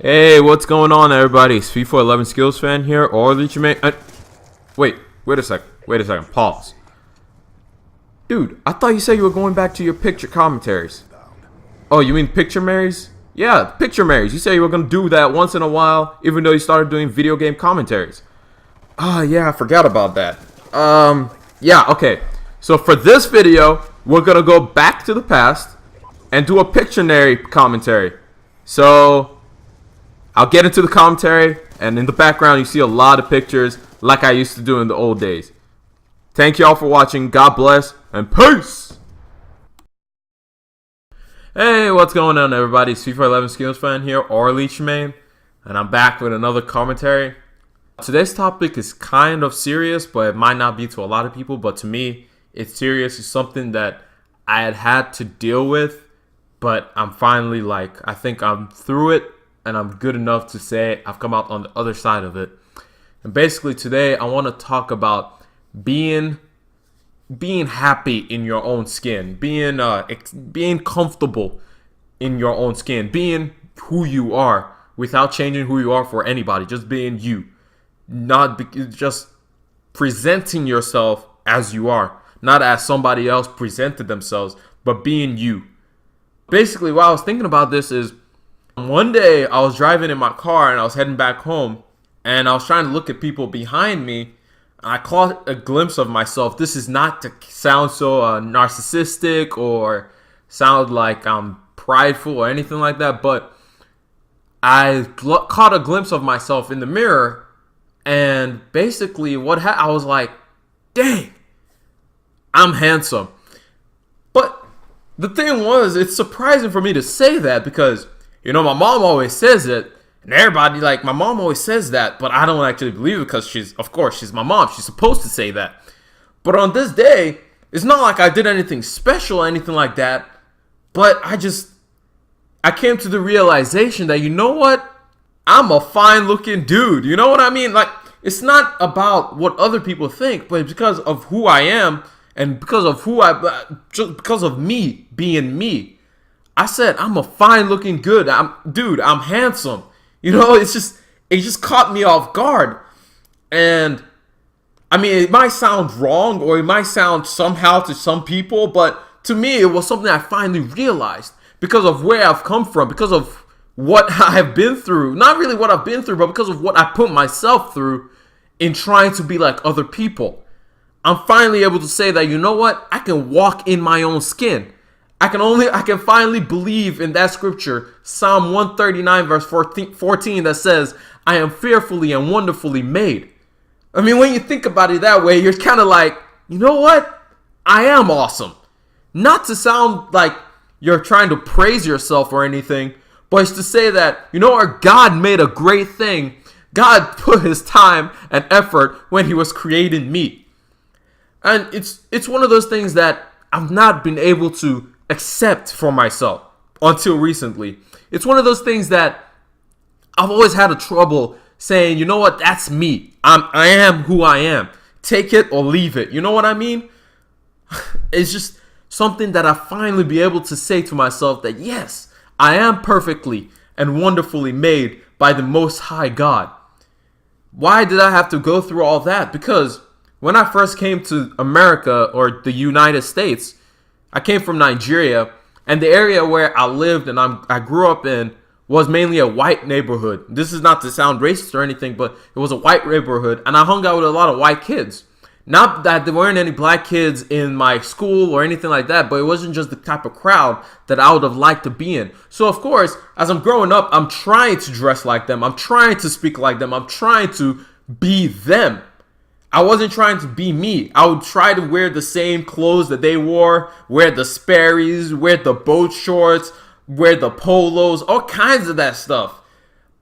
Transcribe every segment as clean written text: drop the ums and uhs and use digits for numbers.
Hey, what's going on, everybody? It's FIFA 11 Skills fan here, or wait a second, pause. Dude, I thought you said you were going back to your picture commentaries. Oh, you mean Pictommentary? Yeah, Pictommentary. You said you were going to do that once in a while, even though you started doing video game commentaries. Yeah, I forgot about that. Yeah, okay. So for this video, we're going to go back to the past and do a Pictionary commentary. So I'll get into the commentary, and in the background you see a lot of pictures like I used to do in the old days. Thank you all for watching. God bless and peace. Hey, what's going on, everybody? It's FIFA 11 Skills fan here, or Leechman, and I'm back with another commentary. Today's topic is kind of serious, but it might not be to a lot of people, but to me it's serious. It's something that I had to deal with, but I'm finally I think I'm through it, and I'm good enough to say I've come out on the other side of it. And basically today I want to talk about being happy in your own skin, being comfortable in your own skin, being who you are without changing who you are for anybody, just being you, just presenting yourself as you are, not as somebody else presented themselves, but being you. Basically, what I was thinking about this is, one day I was driving in my car and I was heading back home, and I was trying to look at people behind me. I caught a glimpse of myself. This is not to sound so narcissistic or sound like I'm prideful or anything like that, but I caught a glimpse of myself in the mirror, and basically I was like, dang, I'm handsome. But the thing was, it's surprising for me to say that because, you know, my mom always says it, and everybody, my mom always says that, but I don't actually believe it because she's my mom. She's supposed to say that. But on this day, it's not like I did anything special or anything like that, but I came to the realization that, you know what? I'm a fine-looking dude. You know what I mean? It's not about what other people think, but it's because of who I am and because of me being me. I said, I'm a fine-looking dude. I'm handsome. You know, it just caught me off guard. And I mean, it might sound wrong, or it might sound somehow to some people, but to me, it was something I finally realized because of where I've come from, because of what I have been through. Not really what I've been through, but because of what I put myself through in trying to be like other people. I'm finally able to say that, you know what? I can walk in my own skin. I can finally believe in that scripture, Psalm 139 verse 14, that says, I am fearfully and wonderfully made. I mean, when you think about it that way, you're kind of like, you know what? I am awesome. Not to sound like you're trying to praise yourself or anything, but it's to say that, you know what? God made a great thing. God put his time and effort when he was creating me. And it's one of those things that I've not been able to accept for myself until recently. It's one of those things that I've always had a trouble saying, you know what, that's me. I am who I am. Take it or leave it. You know what I mean? It's just something that I finally be able to say to myself that, yes, I am perfectly and wonderfully made by the Most High God. Why did I have to go through all that? Because when I first came to America, or the United States, I came from Nigeria, and the area where I lived and I grew up in was mainly a white neighborhood. This is not to sound racist or anything, but it was a white neighborhood, and I hung out with a lot of white kids. Not that there weren't any black kids in my school or anything like that, but it wasn't just the type of crowd that I would have liked to be in. So of course, as I'm growing up, I'm trying to dress like them. I'm trying to speak like them. I'm trying to be them. I wasn't trying to be me. I would try to wear the same clothes that they wore, wear the Sperry's, wear the boat shorts, wear the polos, all kinds of that stuff.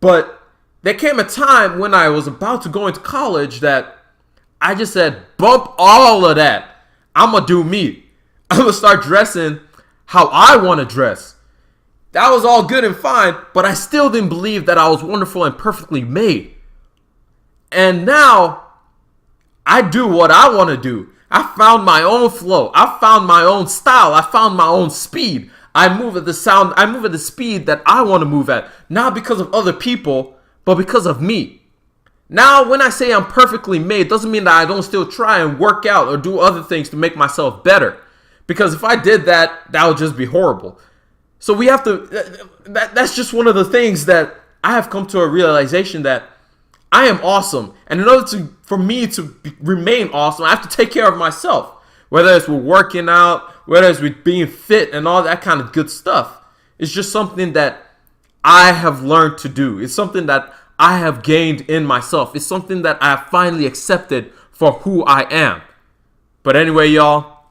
But there came a time when I was about to go into college that I just said, bump all of that. I'm going to do me. I'm going to start dressing how I want to dress. That was all good and fine, but I still didn't believe that I was wonderful and perfectly made. And now I do what I want to do. I found my own flow. I found my own style. I found my own speed. I move at the speed that I want to move at, not because of other people, but because of me. Now, when I say I'm perfectly made, doesn't mean that I don't still try and work out or do other things to make myself better. Because if I did that, that would just be horrible. So we have to, that's just one of the things that I have come to a realization that I am awesome. And in order for me to remain awesome, I have to take care of myself. Whether it's with working out, whether it's with being fit and all that kind of good stuff. It's just something that I have learned to do. It's something that I have gained in myself. It's something that I have finally accepted for who I am. But anyway, y'all,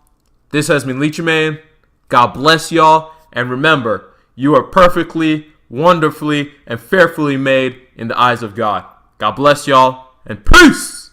this has been Leechman. God bless y'all. And remember, you are perfectly, wonderfully, and fearfully made in the eyes of God. God bless y'all, and peace!